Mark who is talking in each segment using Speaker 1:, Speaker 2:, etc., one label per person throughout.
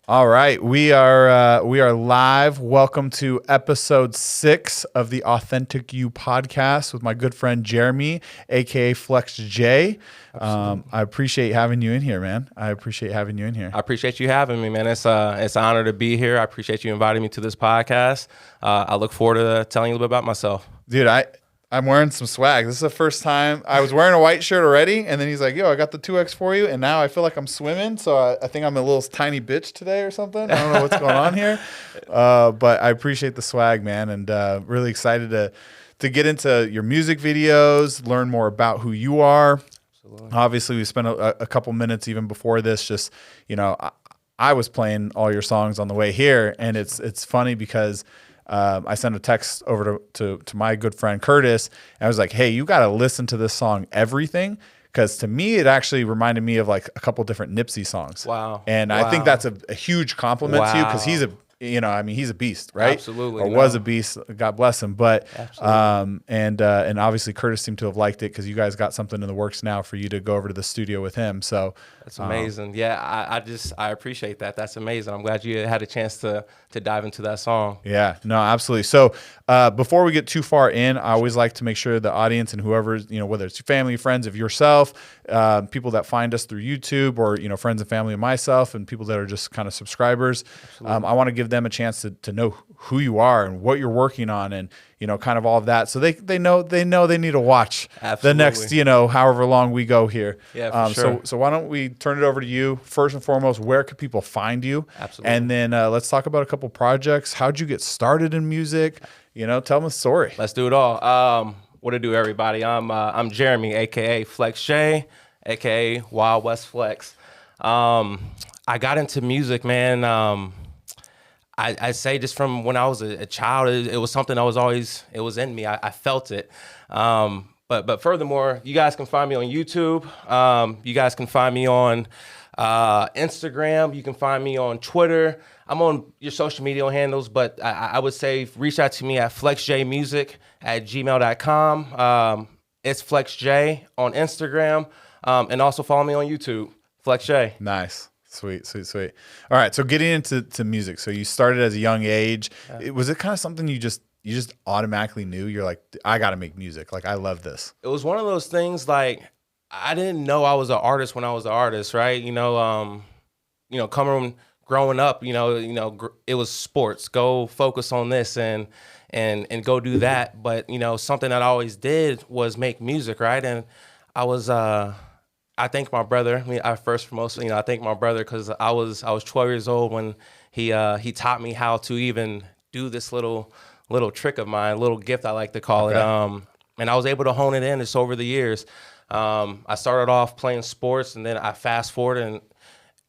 Speaker 1: All right, we are live. Welcome to episode 6 of the Authentic You podcast with my good friend Jeremy, aka Flex J. I appreciate having you in here, man. I appreciate having you in here.
Speaker 2: I appreciate you having me, man. It's an honor to be here. I appreciate you inviting me to this podcast. I look forward to telling you a little bit about myself.
Speaker 1: Dude, I'm wearing some swag. This is the first time. I was wearing a white shirt already, and then he's like, yo, I got the 2X for you, and now I feel like I'm swimming, so I think I'm a little tiny bitch today or something. I don't know what's going on here, but I appreciate the swag, man, and really excited to get into your music videos, learn more about who you are. Absolutely. Obviously, we spent a couple minutes even before this just, I was playing all your songs on the way here, and it's funny because I sent a text over to my good friend Curtis, and I was like, hey, you got to listen to this song, Everything, because to me, it actually reminded me of like a couple different Nipsey songs.
Speaker 2: Wow.
Speaker 1: And I think that's a huge compliment to you, because he's a beast, right?
Speaker 2: Absolutely.
Speaker 1: Or was a beast. God bless him. But and obviously Curtis seemed to have liked it because you guys got something in the works now for you to go over to the studio with him. So
Speaker 2: that's amazing. Yeah, I appreciate that. That's amazing. I'm glad you had a chance to dive into that song.
Speaker 1: Yeah, no, absolutely. So before we get too far in, I always like to make sure the audience and whoever, whether it's your family, friends of yourself, people that find us through YouTube, or, friends and family of myself, and people that are just kind of subscribers, I want to give them a chance to know who you are and what you're working on, and kind of all of that, so they know they need to watch the next however long we go here.
Speaker 2: Yeah, for sure.
Speaker 1: So why don't we turn it over to you first and foremost? Where could people find you?
Speaker 2: Absolutely.
Speaker 1: And then let's talk about a couple projects. How'd you get started in music? Tell them the story.
Speaker 2: Let's do it all. What to do, everybody? I'm Jeremy, aka Flex J, aka Wildwest Flex. I got into music, man. I say just from when I was a child, it was something it was in me. I felt it. But furthermore, you guys can find me on YouTube. You guys can find me on Instagram. You can find me on Twitter. I'm on your social media handles, but I would say reach out to me at flexjmusic@gmail.com. It's FlexJ on Instagram, and also follow me on YouTube, FlexJ.
Speaker 1: Nice. Sweet. All right. So getting into music. So you started as a young age. Was it kind of something you just automatically knew? You're like, I got to make music. Like, I love this.
Speaker 2: It was one of those things, like, I didn't know I was an artist when I was an artist, right? Growing up, it was sports. Go focus on this and go do that. But, something that I always did was make music, right? And I thank my brother. I thank my brother because I was 12 years old when he taught me how to even do this little trick of mine, little gift I like to call it. And I was able to hone it in just over the years. I started off playing sports, and then I fast forward, and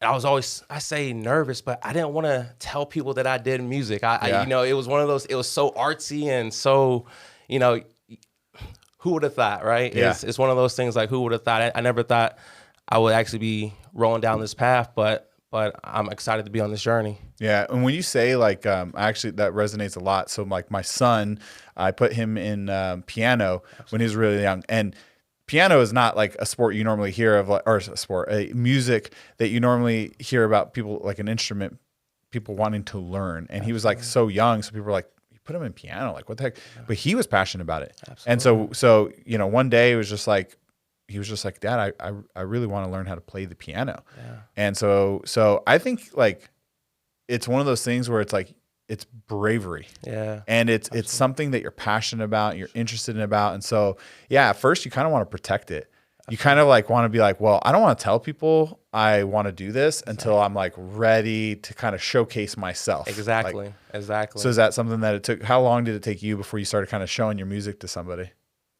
Speaker 2: I was always, I say nervous, but I didn't want to tell people that I did music. It was one of those. It was so artsy and so, who would have thought, right?
Speaker 1: Yeah.
Speaker 2: It's one of those things, like, who would have thought? I never thought I would actually be rolling down this path, but I'm excited to be on this journey.
Speaker 1: Yeah. And when you say, like, actually that resonates a lot. So like my son, I put him in piano when he was really young, and piano is not like a sport you normally hear of, or a music that you normally hear about, people like an instrument, people wanting to learn. And he was like so young. So people were like, put him in piano, like what the heck? But he was passionate about it. Absolutely. And so one day he was just like, Dad, I really want to learn how to play the piano. Yeah. And so I think, like, it's one of those things where it's like, it's bravery.
Speaker 2: Yeah.
Speaker 1: And it's something that you're passionate about, you're interested in about. And so, yeah, at first you kind of want to protect it. You kind of like want to be like, well, I don't want to tell people I want to do this until I'm like ready to kind of showcase myself.
Speaker 2: Exactly.
Speaker 1: So is that something that it took? How long did it take you before you started kind of showing your music to somebody?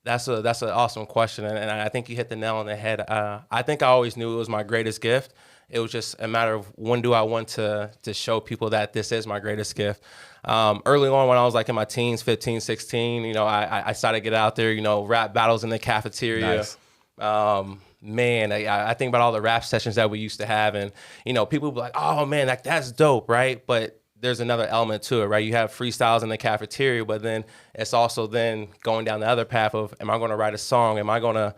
Speaker 2: That's an awesome question, and I think you hit the nail on the head. I think I always knew it was my greatest gift. It was just a matter of when do I want to show people that this is my greatest gift. Early on, when I was like in my teens, 15, 16, I started to get out there, rap battles in the cafeteria.
Speaker 1: Nice.
Speaker 2: Man, I think about all the rap sessions that we used to have, and people would be like, "Oh man, that's dope," right? But there's another element to it, right? You have freestyles in the cafeteria, but then it's also then going down the other path of, am I going to write a song? Am I going to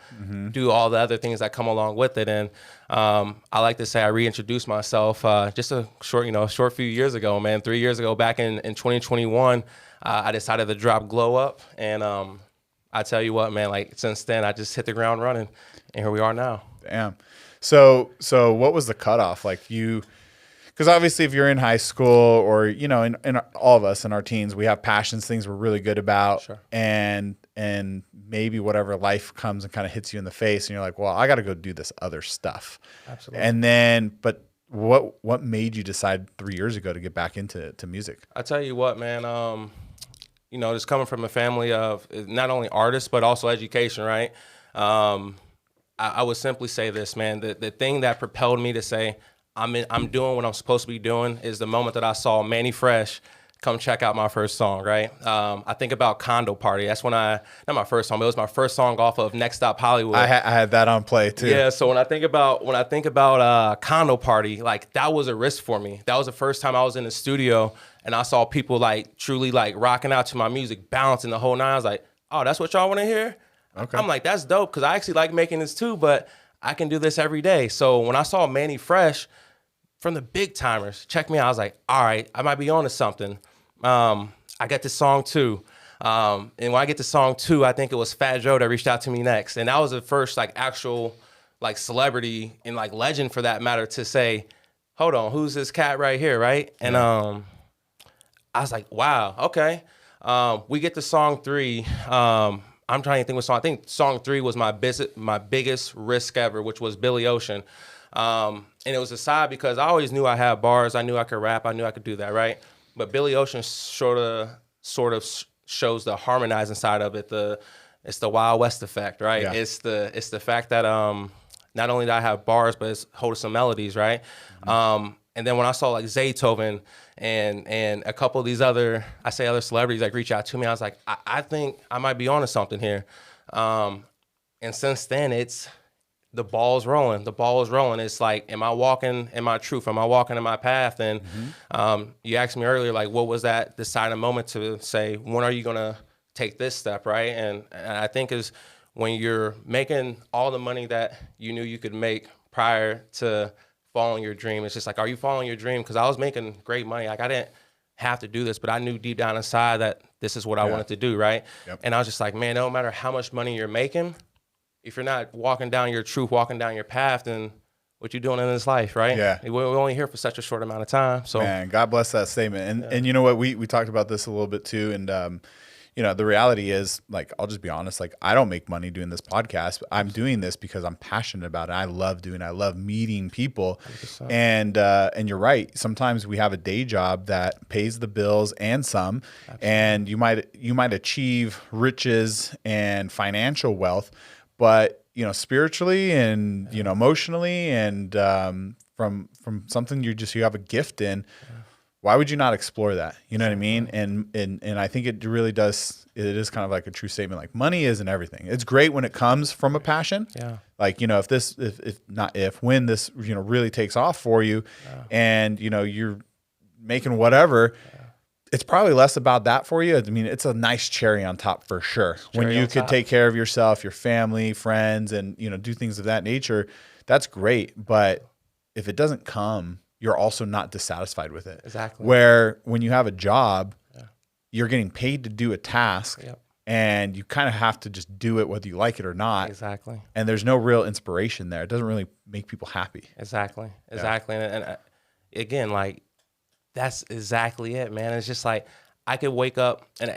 Speaker 2: do all the other things that come along with it? And I like to say I reintroduced myself just a short few years ago, man. 3 years ago, back in 2021, I decided to drop Glow Up. And I tell you what, man, like since then, I just hit the ground running, and here we are now.
Speaker 1: Damn. So what was the cutoff? Like because obviously if you're in high school or, in all of us in our teens, we have passions, things we're really good about.
Speaker 2: Sure.
Speaker 1: And maybe whatever life comes and kind of hits you in the face and you're like, well, I got to go do this other stuff.
Speaker 2: Absolutely.
Speaker 1: And then, but what made you decide 3 years ago to get back into music?
Speaker 2: I tell you what, man, just coming from a family of not only artists, but also education, right? I would simply say this, man, the thing that propelled me to say, I'm doing what I'm supposed to be doing is the moment that I saw Manny Fresh come check out my first song, right? I think about Condo Party. That's when not my first song, but it was my first song off of Next Stop Hollywood.
Speaker 1: I had that on play too.
Speaker 2: Yeah, so when I think about Condo Party, like that was a risk for me. That was the first time I was in the studio and I saw people like truly like rocking out to my music, bouncing the whole nine. I was like, oh, that's what y'all want to hear? Okay. I'm like, that's dope because I actually like making this too, but I can do this every day. So when I saw Manny Fresh, from the big timers, check me out. I was like, all right, I might be on to something. I got this song too. And when I get to song 2, I think it was Fat Joe that reached out to me next. And that was the first like actual like celebrity and like legend for that matter to say, hold on, who's this cat right here, right? And I was like, wow, okay. We get to song 3. I'm trying to think what song. I think song 3 was my biggest risk ever, which was Billy Ocean. And it was a side because I always knew I had bars. I knew I could rap. I knew I could do that, right? But Billy Ocean sort of shows the harmonizing side of it. It's the Wild West effect, right? Yeah. It's the fact that not only do I have bars, but it's wholesome melodies, right? Mm-hmm. And then when I saw like Zaytoven and a couple of these other celebrities like reach out to me, I was like, I think I might be onto something here. And since then, the ball's rolling. The ball is rolling. It's like, am I walking in my truth? Am I walking in my path? And you asked me earlier, like, what was that deciding moment to say, when are you going to take this step, right? And I think is when you're making all the money that you knew you could make prior to following your dream. It's just like, are you following your dream? Because I was making great money. Like, I didn't have to do this, but I knew deep down inside that this is what I wanted to do, right? Yep. And I was just like, man, no matter how much money you're making, if you're not walking down your truth, walking down your path, then what you doing in this life, right? Yeah. We're only here for such a short amount of time. So, man,
Speaker 1: God bless that statement. And you know what? We talked about this a little bit too. And, the reality is, like, I'll just be honest, like, I don't make money doing this podcast. I'm doing this because I'm passionate about it. I love meeting people. 100%. And you're right. Sometimes we have a day job that pays the bills and some. Absolutely. And you might achieve riches and financial wealth, but spiritually and emotionally and from something you have a gift in, why would you not explore that? You know what I mean? And I think it really does. It is kind of like a true statement. Like, money isn't everything. It's great when it comes from a passion. Yeah. Like, when this really takes off for you, and you're making whatever. Yeah. It's probably less about that for you. I mean, it's a nice cherry on top for sure. When you could take care of yourself, your family, friends, and do things of that nature, that's great. But if it doesn't come, you're also not dissatisfied with it.
Speaker 2: Exactly.
Speaker 1: Where when you have a job, you're getting paid to do a task, and you kind of have to just do it whether you like it or not.
Speaker 2: Exactly.
Speaker 1: And there's no real inspiration there. It doesn't really make people happy.
Speaker 2: Exactly. Yeah. And again, like, that's exactly it, man. It's just like I could wake up and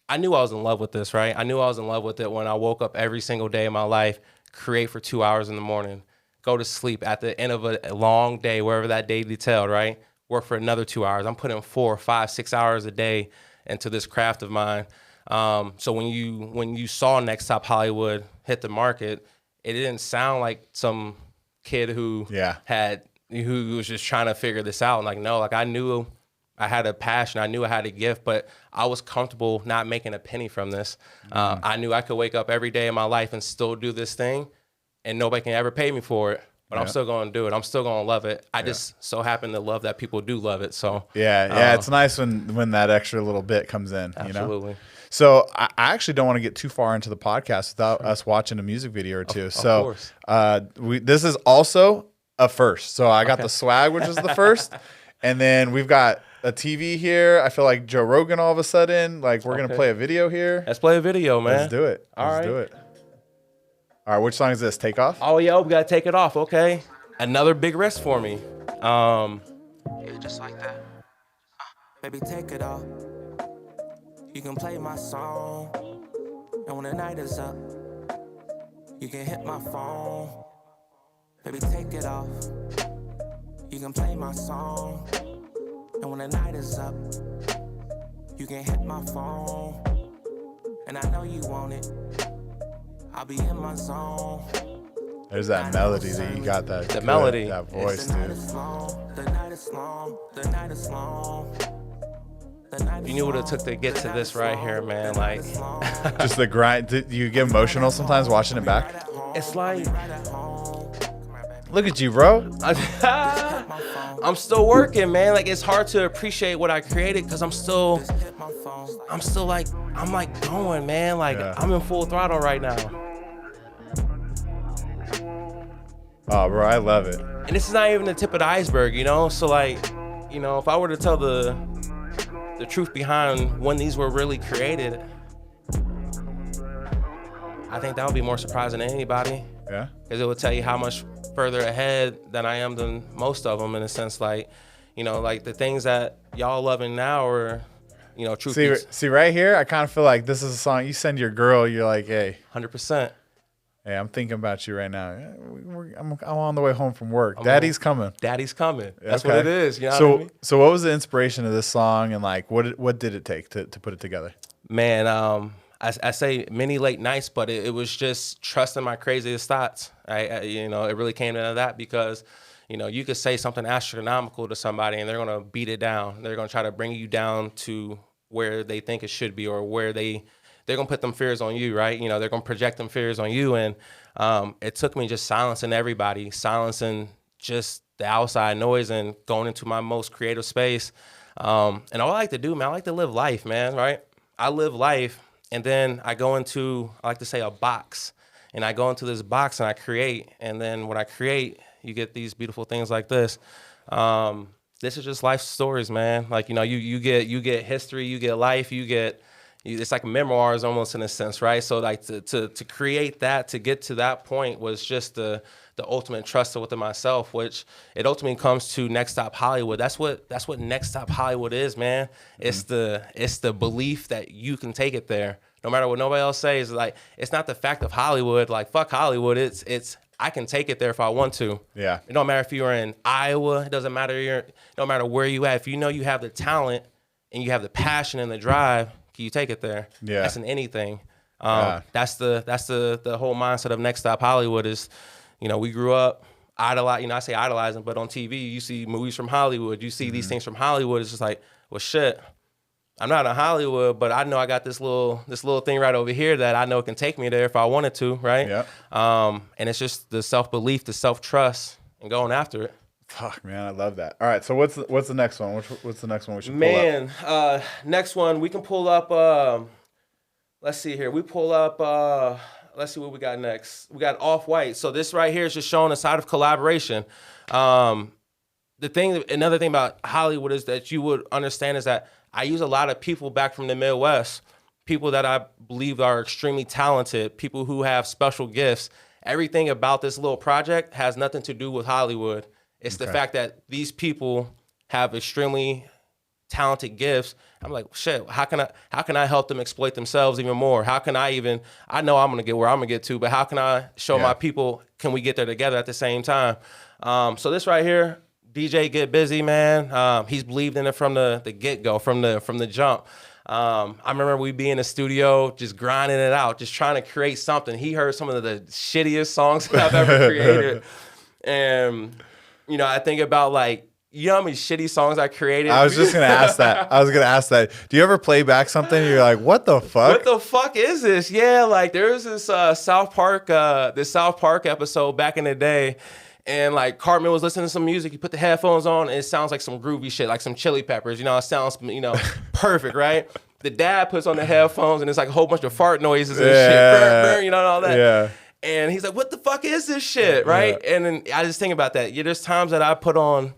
Speaker 2: I knew I was in love with this, right? I knew I was in love with it when I woke up every single day of my life, create for 2 hours in the morning, go to sleep at the end of a long day, wherever that day detailed, right? Work for another 2 hours. I'm putting 4, 5, 6 hours a day into this craft of mine. So when you saw Next Stop Hollywood hit the market, it didn't sound like some kid who who was just trying to figure this out. And like, no, like I knew I had a passion. I knew I had a gift, but I was comfortable not making a penny from this. I knew I could wake up every day of my life and still do this thing, and nobody can ever pay me for it. but I'm still going to do it. I'm still going to love it. I just so happen to love that people do love it. So
Speaker 1: it's nice when that extra little bit comes in.
Speaker 2: Absolutely.
Speaker 1: You know? So I actually don't want to get too far into the podcast without us watching a music video or two. So this is also a first. So I got the swag, which is the first, and then we've got a TV here. I feel like Joe Rogan all of a sudden. Like we're gonna play a video here.
Speaker 2: Let's play a video, man.
Speaker 1: Let's do it. Let's do it. All right, which song is this? Take Off?
Speaker 2: Oh, yo, we got to take it off, okay? Another big risk for me. Yeah, just like that.
Speaker 3: Baby, take it off. You can play my song. And when the night is up, you can hit my phone. Baby, take it off. You can play my song. And when the night is up, you can hit my phone. And I know you want it. I'll be in my zone.
Speaker 1: There's that melody that you got
Speaker 2: the melody.
Speaker 1: That voice,
Speaker 3: dude. The night is long. The night is long.
Speaker 2: You knew what it took to get to this right here, man. Like,
Speaker 1: just the grind. Do you get emotional sometimes watching it back?
Speaker 2: It's like,
Speaker 1: look at you, bro.
Speaker 2: I'm still working, man. Like, it's hard to appreciate what I created because I'm still like, I'm like going, man. Like, I'm in full throttle right now.
Speaker 1: Oh, bro, I love it.
Speaker 2: And this is not even the tip of the iceberg, you know? So, like, you know, if I were to tell the truth behind when these were really created, I think that would be more surprising than anybody.
Speaker 1: Yeah.
Speaker 2: Because it would tell you how much further ahead than I am than most of them, in a sense. Like, you know, like the things that y'all loving now are, you know, truth.
Speaker 1: See right here, I kind of feel like this is a song you send your girl. You're like, hey,
Speaker 2: 100%.
Speaker 1: Hey, I'm thinking about you right now. I'm on the way home from work. Daddy's coming.
Speaker 2: Daddy's coming. That's what it is. You know what I mean?
Speaker 1: So what was the inspiration of this song, and like what did it take to put it together?
Speaker 2: Man, I say many late nights, but it was just trusting my craziest thoughts. You know, it really came down to that because, you know, you could say something astronomical to somebody and they're gonna beat it down. They're gonna try to bring you down to where they think it should be, or where they're gonna put them fears on you, right? You know, they're gonna project them fears on you. And it took me just silencing everybody, silencing just the outside noise and going into my most creative space. And all I like to do, man, I like to live life, man, right? I live life, and then I go into, I like to say, a box. And I go into this box and I create. And then when I create, you get these beautiful things like this. This is just life stories, man. Like, you know, you get history, you get life, it's like memoirs almost, in a sense, right? So like to create that, to get to that point was just the ultimate trust within myself, which it ultimately comes to Next Stop Hollywood. That's what Next Stop Hollywood is, man. It's the belief that you can take it there, no matter what nobody else says. Like, it's not the fact of Hollywood, like fuck Hollywood. It's I can take it there if I want to.
Speaker 1: Yeah.
Speaker 2: It don't matter if you're in Iowa. It doesn't matter. No matter where you at. If you know you have the talent and you have the passion and the drive, you take it there.
Speaker 1: Yeah.
Speaker 2: That's in anything. That's the whole mindset of Next Stop Hollywood is, you know, we grew up idolizing, you know, I say idolizing, but on TV, you see movies from Hollywood, you see these things from Hollywood. It's just like, well, shit, I'm not in Hollywood, but I know I got this little thing right over here that I know can take me there if I wanted to, right?
Speaker 1: Yeah.
Speaker 2: And it's just the self-belief, the self-trust, and going after it.
Speaker 1: Fuck, man, I love that. All right, so what's the next one? What's the next one we should pull up?
Speaker 2: Next one we can pull up. Let's see here. We pull up. Let's see what we got next. We got Off-White. So this right here is just showing a side of collaboration. Another thing about Hollywood is that you would understand is that I use a lot of people back from the Midwest, people that I believe are extremely talented, people who have special gifts. Everything about this little project has nothing to do with Hollywood. It's the fact that these people have extremely talented gifts. I'm like, shit, how can I help them exploit themselves even more? How can I know I'm gonna get where I'm gonna get to, but how can I show my people, can we get there together at the same time? So this right here, DJ Get Busy, man. He's believed in it from the get-go, from the jump. I remember we be in the studio just grinding it out, just trying to create something. He heard some of the shittiest songs that I've ever created. And you know, I think about like, you know how many shitty songs I created?
Speaker 1: I was just going to ask that. Do you ever play back something and you're like, what the fuck?
Speaker 2: What the fuck is this? Yeah, like there was this South Park episode back in the day. And like Cartman was listening to some music, he put the headphones on, and it sounds like some groovy shit, like some Chili Peppers. You know, it sounds, you know, perfect, right? The dad puts on the headphones, and it's like a whole bunch of fart noises and shit, you know, and all that.
Speaker 1: Yeah.
Speaker 2: And he's like, "What the fuck is this shit?" Right? Yeah. And then I just think about that. Yeah, there's times that I put on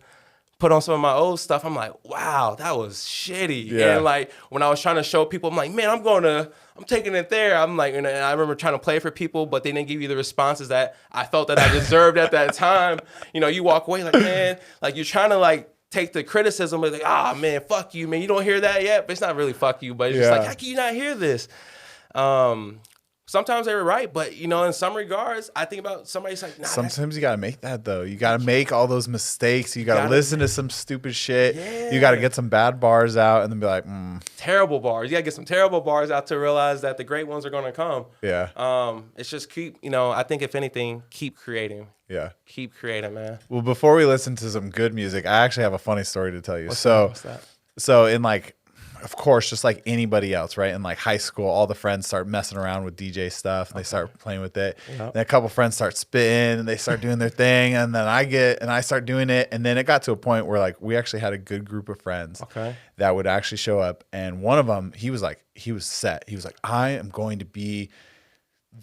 Speaker 2: some of my old stuff. I'm like, wow, that was shitty. Yeah. And like when I was trying to show people, I'm like, man, I'm taking it there. I'm like, and I remember trying to play for people, but they didn't give you the responses that I felt that I deserved at that time. You know, you walk away like, man, like you're trying to like take the criticism, but like, ah, man, fuck you, man. You don't hear that yet? But it's not really fuck you, but it's just like, how can you not hear this? Sometimes they were right, but you know, in some regards, I think about somebody's like, nah.
Speaker 1: Sometimes you gotta make that though. You gotta make all those mistakes. You gotta listen to some stupid shit. Yeah. You gotta get some bad bars out and then be like,
Speaker 2: terrible bars. You gotta get some terrible bars out to realize that the great ones are gonna come.
Speaker 1: Yeah.
Speaker 2: It's just I think if anything, keep creating.
Speaker 1: Yeah.
Speaker 2: Keep creating, man.
Speaker 1: Well, before we listen to some good music, I actually have a funny story to tell you.
Speaker 2: What's that?
Speaker 1: So in like, of course, just like anybody else, right? In like high school, all the friends start messing around with DJ stuff and they start playing with it. Yep. Then a couple friends start spitting and they start doing their thing. And then I start doing it. And then it got to a point where like we actually had a good group of friends that would actually show up. And one of them, he was set. He was like, I am going to be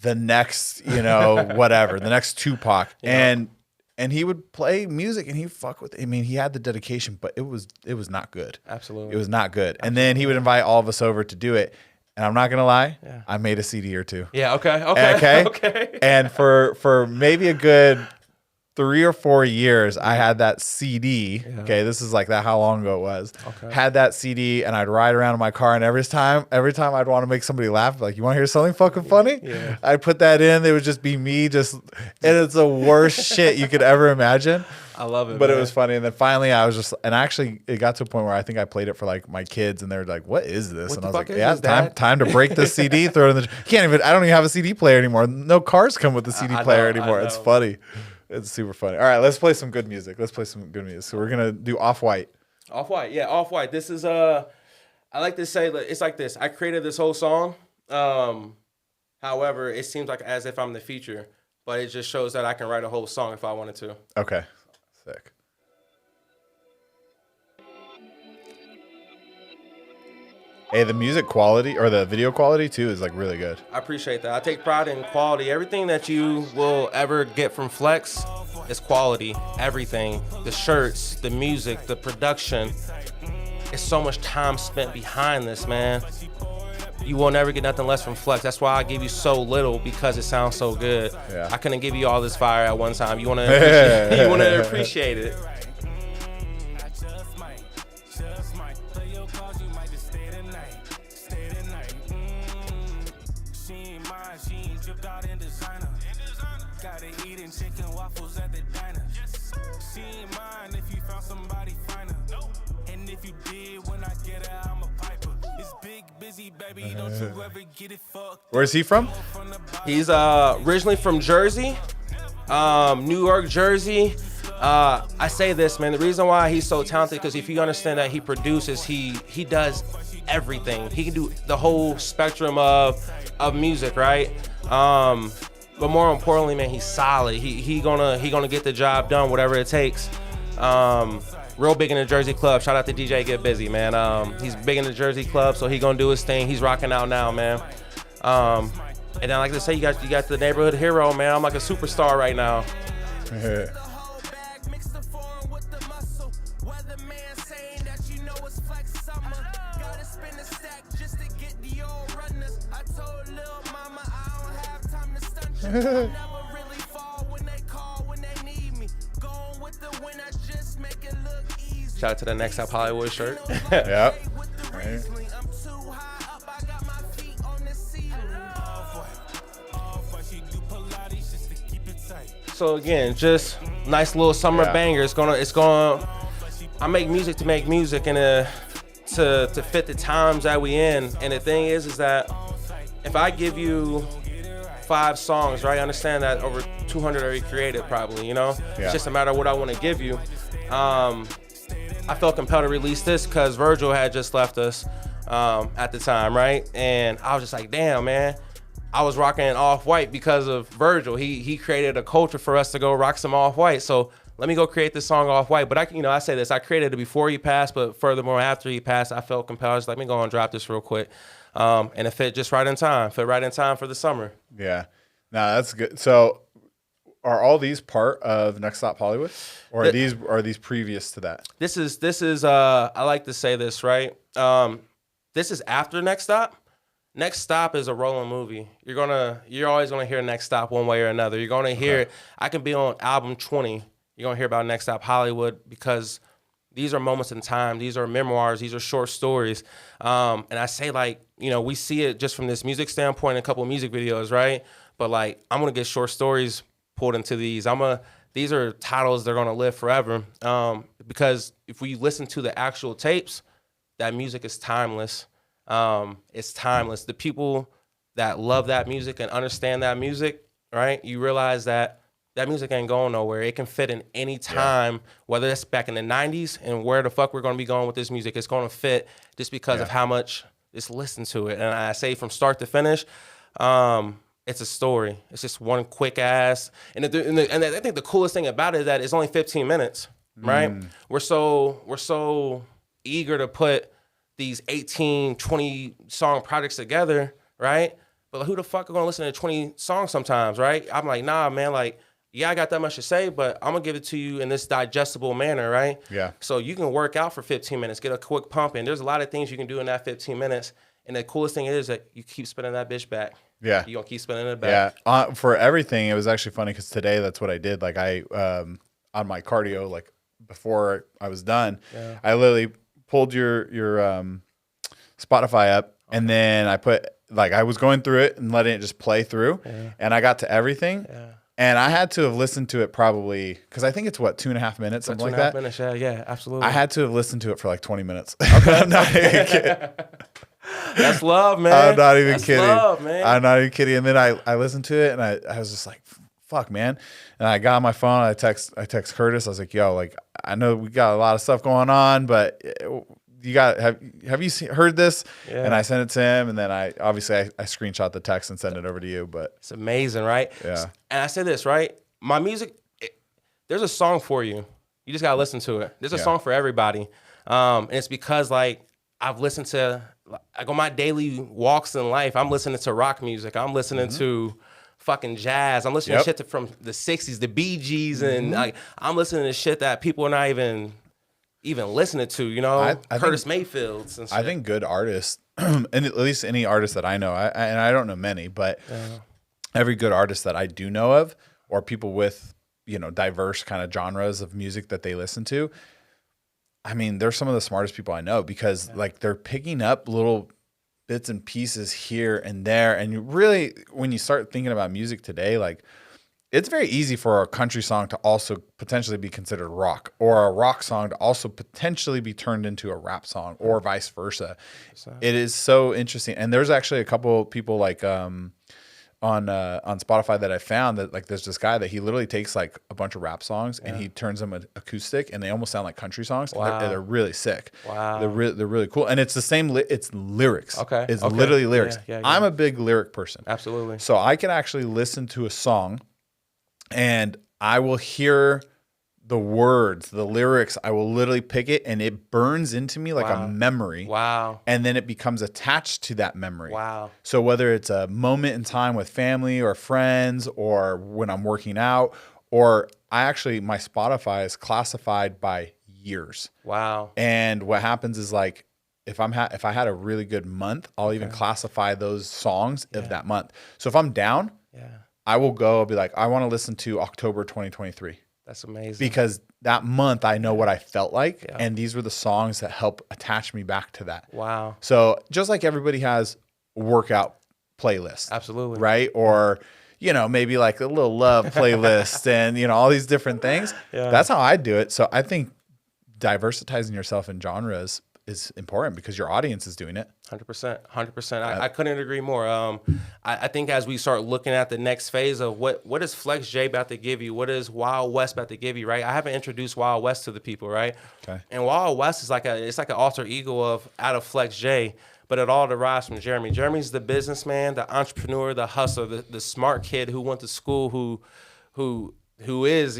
Speaker 1: the next, whatever, the next Tupac. Yeah. And he would play music and he'd fuck with it. I mean, he had the dedication, but it was not good.
Speaker 2: Absolutely.
Speaker 1: It was not good. Absolutely. And then he would invite all of us over to do it. And I'm not going to lie, I made a CD or two.
Speaker 2: Yeah, okay.
Speaker 1: And for maybe a good 3 or 4 years, I had that CD. Yeah. Okay, this is like that how long ago it was. Okay. Had that CD and I'd ride around in my car and every time I'd want to make somebody laugh, like, you want to hear something fucking funny? Yeah. I'd put that in, it would just be me and it's the worst shit you could ever imagine.
Speaker 2: I love it.
Speaker 1: But man, it was funny. And then finally actually it got to a point where I think I played it for like my kids and they were like, what is this?
Speaker 2: What
Speaker 1: and I was like,
Speaker 2: it's
Speaker 1: time to break this CD, throw it in I don't even have a CD player anymore. No cars come with the CD player anymore. It's funny. It's super funny. All right, let's play some good music. So we're going to do Off-White.
Speaker 2: Off-White, yeah, Off-White. This is, I like to say, it's like this. I created this whole song. However, it seems like as if I'm the feature, but it just shows that I can write a whole song if I wanted to.
Speaker 1: Okay, sick. Hey, the music quality or the video quality too is like really good.
Speaker 2: I appreciate that. I take pride in quality. Everything that you will ever get from Flex is quality. Everything. The shirts, the music, the production. It's so much time spent behind this, man. You will never get nothing less from Flex. That's why I give you so little, because it sounds so good. Yeah. I couldn't give you all this fire at one time. You want to appreciate it.
Speaker 3: Baby, don't you ever get it fucked.
Speaker 1: Where's he from?
Speaker 2: He's originally from Jersey, New York, Jersey. I say this, man, the reason why he's so talented, because if you understand that he produces, he does everything. He can do the whole spectrum of music, right? But more importantly, man, he's solid. He gonna get the job done, whatever it takes. Real big in the Jersey club. Shout out to DJ Get Busy, man. He's big in the Jersey club, so he gonna do his thing. He's rocking out now, man. And then, like I say, you got the neighborhood hero, man. I'm like a superstar right now. Shout out to the Next Up Hollywood shirt.
Speaker 1: Yep. Right.
Speaker 2: So again, just nice little summer banger. It's gonna. I make music to make music and to fit the times that we in. And the thing is that if I give you 5 songs, right? I understand that over 200 are created, probably. It's just a matter of what I want to give you. I felt compelled to release this because Virgil had just left us at the time, right? And I was just like, damn, man, I was rocking Off-White because of Virgil. He created a culture for us to go rock some Off-White. So let me go create this song Off-White. But I say this, I created it before he passed, but furthermore, after he passed, I felt compelled. I was like, let me go and drop this real quick. And it fit just right in time. Fit right in time for the summer.
Speaker 1: Yeah. No, that's good. So are all these part of Next Stop Hollywood? Or are these previous to that?
Speaker 2: This is I like to say this, right? This is after Next Stop. Next Stop is a rolling movie. You're always gonna hear Next Stop one way or another. You're gonna hear it. I can be on album 20. You're gonna hear about Next Stop Hollywood because these are moments in time. These are memoirs. These are short stories. And I say, like, we see it just from this music standpoint in a couple of music videos, right? But like, I'm gonna get short stories pulled into these. These are titles that are gonna live forever. Because if we listen to the actual tapes, that music is timeless. It's timeless. The people that love that music and understand that music, right? You realize that music ain't going nowhere. It can fit in any time, whether it's back in the 90s and where the fuck we're going to be going with this music. It's going to fit just because of how much it's listened to it. And I say from start to finish, it's a story. It's just one quick ass. And I think the coolest thing about it is that it's only 15 minutes, right? We're so eager to put these 18, 20 song projects together, right? But who the fuck are gonna listen to 20 songs sometimes, right? I'm like, nah, man, like, yeah, I got that much to say, but I'm gonna give it to you in this digestible manner, right?
Speaker 1: Yeah.
Speaker 2: So you can work out for 15 minutes, get a quick pump in. There's a lot of things you can do in that 15 minutes. And the coolest thing is that you keep spinning that bitch back.
Speaker 1: Yeah.
Speaker 2: You're gonna keep spinning it back.
Speaker 1: Yeah. For everything, it was actually funny because today that's what I did. Like on my cardio, like before I was done, I literally pulled your Spotify up, and then I was going through it and letting it just play through, and I got to everything, and I had to have listened to it probably because I think it's 2.5 minutes, something like that.
Speaker 2: 2.5 minutes, yeah, absolutely.
Speaker 1: I had to have listened to it for like 20 minutes. I'm not even kidding.
Speaker 2: That's love, man.
Speaker 1: I'm not even
Speaker 2: That's
Speaker 1: kidding.
Speaker 2: Love, man.
Speaker 1: I'm not even kidding. And then I listened to it, and I was just like, fuck, man. And I got on my phone. I text Curtis. I was like, yo, like, I know we got a lot of stuff going on, but have you heard this? Yeah. And I sent it to him, and then I screenshot the text and sent it over to you. But
Speaker 2: it's amazing, right?
Speaker 1: Yeah.
Speaker 2: And I say this, right? My music, there's a song for you. You just gotta listen to it. There's a song for everybody, and it's because like I've listened to, like on my daily walks in life, I'm listening to rock music. I'm listening to fucking jazz. I'm listening to shit from the 60s, the Bee Gees, and like I'm listening to shit that people are not even listening to, I Curtis Mayfield's and shit.
Speaker 1: I think good artists, and at least any artist that I know, and I don't know many, but every good artist that I do know of, or people with, diverse kind of genres of music that they listen to, I mean, they're some of the smartest people I know because like they're picking up little bits and pieces here and there. And you really, when you start thinking about music today, like it's very easy for a country song to also potentially be considered rock, or a rock song to also potentially be turned into a rap song, or vice versa. It is so interesting. And there's actually a couple people like on Spotify that I found that like there's this guy that he literally takes like a bunch of rap songs and he turns them acoustic, and they almost sound like country songs.
Speaker 2: Wow.
Speaker 1: And they're really sick.
Speaker 2: Wow.
Speaker 1: They're really cool. And it's the same, it's lyrics.
Speaker 2: Okay.
Speaker 1: It's literally lyrics.
Speaker 2: Yeah.
Speaker 1: I'm a big lyric person.
Speaker 2: Absolutely.
Speaker 1: So I can actually listen to a song and I will hear the words, the lyrics. I will literally pick it, and it burns into me like a memory.
Speaker 2: Wow.
Speaker 1: And then it becomes attached to that memory.
Speaker 2: Wow.
Speaker 1: So whether it's a moment in time with family or friends, or when I'm working out, or my Spotify is classified by years.
Speaker 2: Wow.
Speaker 1: And what happens is like, if I had a really good month, I'll even classify those songs of that month. So if I'm down, I'll be like, I want to listen to October 2023.
Speaker 2: That's amazing.
Speaker 1: Because that month I know what I felt like, and these were the songs that help attach me back to that.
Speaker 2: Wow.
Speaker 1: So just like everybody has a workout playlist.
Speaker 2: Absolutely.
Speaker 1: Right? Or, maybe like a little love playlist and, all these different things. Yeah. That's how I do it. So I think diversitizing yourself in genres is important because your audience is doing it.
Speaker 2: 100%. I couldn't agree more. I think as we start looking at the next phase of what is Flex J about to give you, what is Wild West about to give you, right? I haven't introduced Wild West to the people, right?
Speaker 1: Okay.
Speaker 2: And Wild West is like an alter ego of out of Flex J, but it all derives from Jeremy. Jeremy's the businessman, the entrepreneur, the hustler, the smart kid who went to school, who is,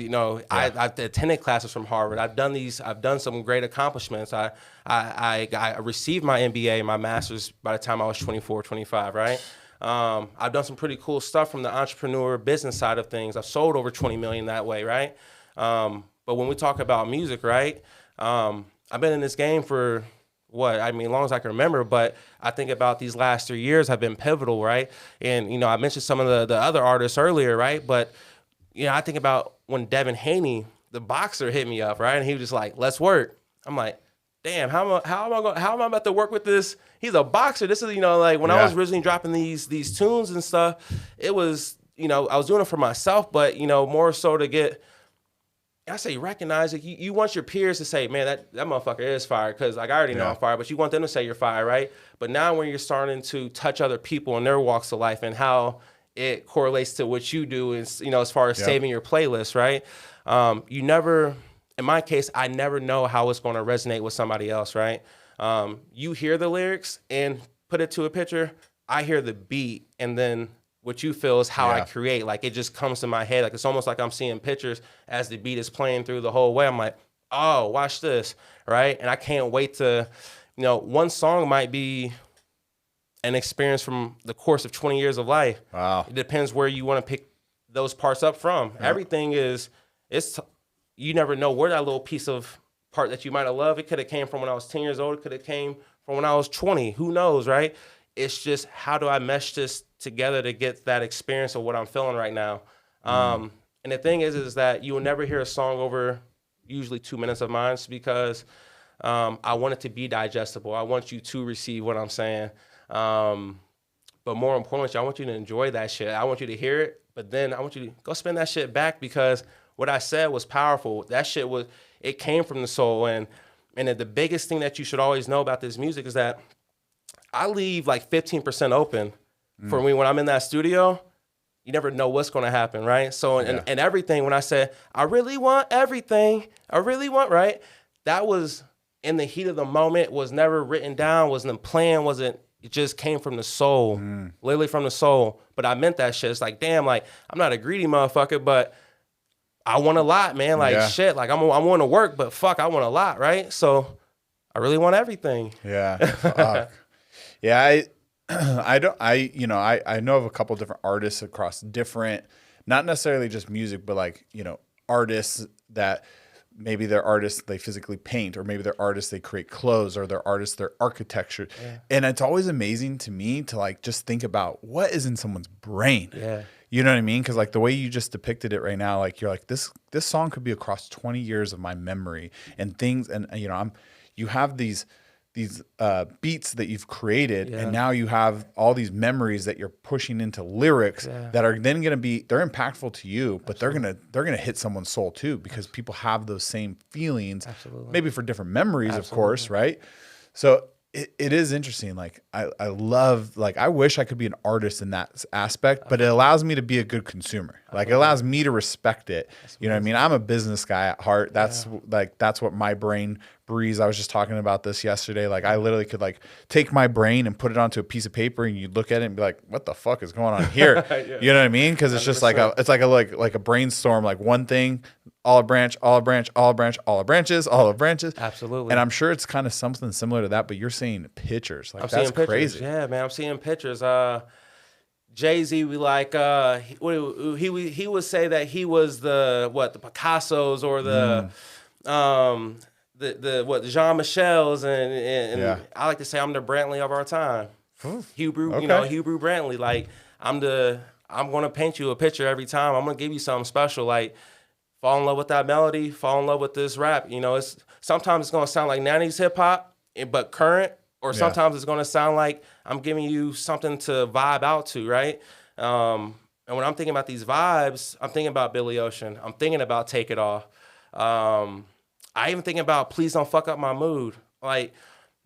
Speaker 2: I've attended classes from Harvard. I've done some great accomplishments. I received my MBA, my master's by the time I was 24, 25, right? I've done some pretty cool stuff from the entrepreneur business side of things. I've sold over 20 million that way, right? But when we talk about music, right? I've been in this game for as long as I can remember, but I think about these last 3 years have been pivotal, right? And, I mentioned some of the other artists earlier, right? But I think about when Devin Haney, the boxer, hit me up, right? And he was just like, let's work. I'm like, damn, how am I about to work with this? He's a boxer. This is, when I was originally dropping these tunes and stuff, it was, I was doing it for myself, but, more so to get, I say recognize it. You want your peers to say, man, that motherfucker is fire, because I already know I'm fire, but you want them to say you're fire, right? But now when you're starting to touch other people in their walks of life and how it correlates to what you do is, as far as saving your playlist, right? You never, in my case, I never know how it's going to resonate with somebody else, right? You hear the lyrics and put it to a picture. I hear the beat, and then what you feel is how I create. Like, it just comes to my head. Like, it's almost like I'm seeing pictures as the beat is playing through the whole way. I'm like, oh, watch this, right? And I can't wait to, one song might be an experience from the course of 20 years of life.
Speaker 1: Wow.
Speaker 2: It depends where you want to pick those parts up from. Yep. Everything you never know where that little piece of part that you might have loved, it could have came from when I was 10 years old. It could have came from when I was 20. Who knows, right? It's just, how do I mesh this together to get that experience of what I'm feeling right now? And the thing is that you will never hear a song over usually 2 minutes of mine, because I want it to be digestible. I want you to receive what I'm saying. But more importantly, I want you to enjoy that shit. I want you to hear it, but then I want you to go spin that shit back, because what I said was powerful. That shit it came from the soul. And the biggest thing that you should always know about this music is that I leave like 15% open for me when I'm in that studio. You never know what's going to happen, right? So, and everything, when I said, I really want everything, right? That was in the heat of the moment, was never written down, wasn't planned, it just came from the soul, literally from the soul. But I meant that shit. It's like, damn, like, I'm not a greedy motherfucker, but I want a lot, man. Like, shit, like, I want to work, but fuck, I want a lot, right? So I really want everything.
Speaker 1: Yeah. Yeah, I know of a couple different artists across different, not necessarily just music, but like, artists that maybe they're artists, they physically paint, or maybe they're artists, they create clothes, or they're artists, they're architecture. Yeah. And it's always amazing to me to like just think about what is in someone's brain. Yeah. You know what I mean? Because like the way you just depicted it right now, like you're like, this song could be across 20 years of my memory and things. And you have these beats that you've created, and now you have all these memories that you're pushing into lyrics that are then going to be, they're impactful to you, but they're going to hit someone's soul too, because people have those same feelings, maybe for different memories, of course, right? So it is interesting. Like I love, like, I wish I could be an artist in that aspect, but it allows me to be a good consumer. Like, it allows me to respect it. You know what I mean? I'm a business guy at heart. That's that's what my brain breathes. I was just talking about this yesterday. Like, I literally could like take my brain and put it onto a piece of paper, and you look at it and be like, what the fuck is going on here? You know what I mean? Cause it's just like a brainstorm, like one thing, olive branch, olive branch, olive branch, olive branches, olive branches.
Speaker 2: Absolutely.
Speaker 1: And I'm sure it's kind of something similar to that, but you're seeing pictures. Like, that's crazy.
Speaker 2: Yeah, man. I'm seeing pictures. Jay-Z, we like, he would say that he was the Picassos, or the Jean Michel's, and I like to say I'm the Brantley of our time. Hebrew Brantley. Like, I'm going to paint you a picture every time. I'm going to give you something special. Like, fall in love with that melody, fall in love with this rap. Sometimes it's going to sound like 90s hip hop, but current, or sometimes it's going to sound like I'm giving you something to vibe out to, right? And when I'm thinking about these vibes, I'm thinking about Billy Ocean. I'm thinking about Take It Off. I even think about Please Don't Fuck Up My Mood. Like,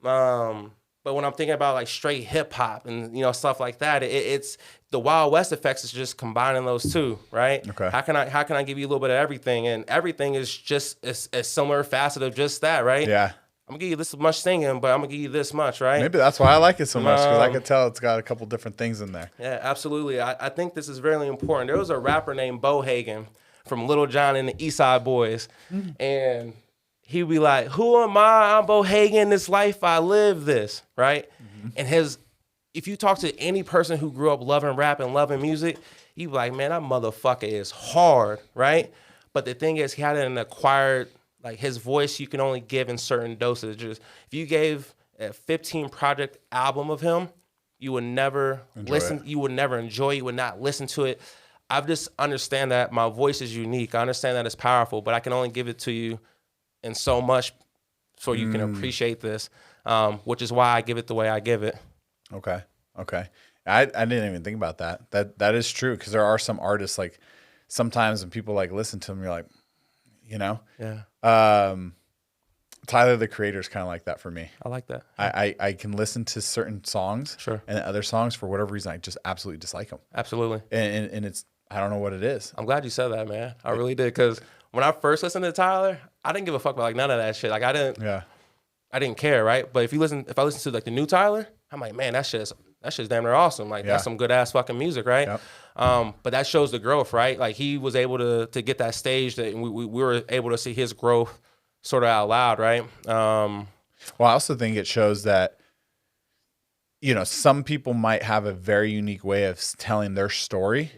Speaker 2: But when I'm thinking about like straight hip hop and stuff like that, it's the Wild West effects is just combining those two, right?
Speaker 1: Okay.
Speaker 2: How can I give you a little bit of everything, and everything is just a similar facet of just that, right?
Speaker 1: Yeah.
Speaker 2: I'm gonna give you this much singing, but I'm gonna give you this much, right?
Speaker 1: Maybe that's why I like it so much, because I could tell it's got a couple different things in there.
Speaker 2: Yeah, absolutely. I think this is really important. There was a rapper named Bo Hagen from Little John and the East Side Boys, and he'd be like, "Who am I? I'm Bo Hagen. This life I live. This right." And if you talk to any person who grew up loving rap and loving music, you'd be like, "Man, that motherfucker is hard, right?" But the thing is, he had an acquired, like, his voice you can only give in certain dosages. If you gave a 15 project album of him, you would never listen. You would never enjoy. You would not listen to it. I just understand that my voice is unique. I understand that it's powerful, but I can only give it to you in so much so you can appreciate this, which is why I give it the way I give it.
Speaker 1: Okay. I didn't even think about that. That is true, because there are some artists, like, sometimes when people like listen to them, you're like,
Speaker 2: Yeah.
Speaker 1: Tyler, the Creator, is kind of like that for me.
Speaker 2: I like that.
Speaker 1: I can listen to certain songs,
Speaker 2: Sure.
Speaker 1: and other songs, for whatever reason, I just absolutely dislike them.
Speaker 2: Absolutely.
Speaker 1: And it's, I don't know what it is.
Speaker 2: I'm glad you said that, man. I really did, because when I first listened to Tyler, I didn't give a fuck about like none of that shit. Like I didn't care, right? But if I listen to like the new Tyler, I'm like, man, that shit's damn near awesome. Like that's some good ass fucking music, right? Yep. But that shows the growth, right? Like he was able to get that stage, that we were able to see his growth sort of out loud, right?
Speaker 1: Well, I also think it shows that, some people might have a very unique way of telling their story,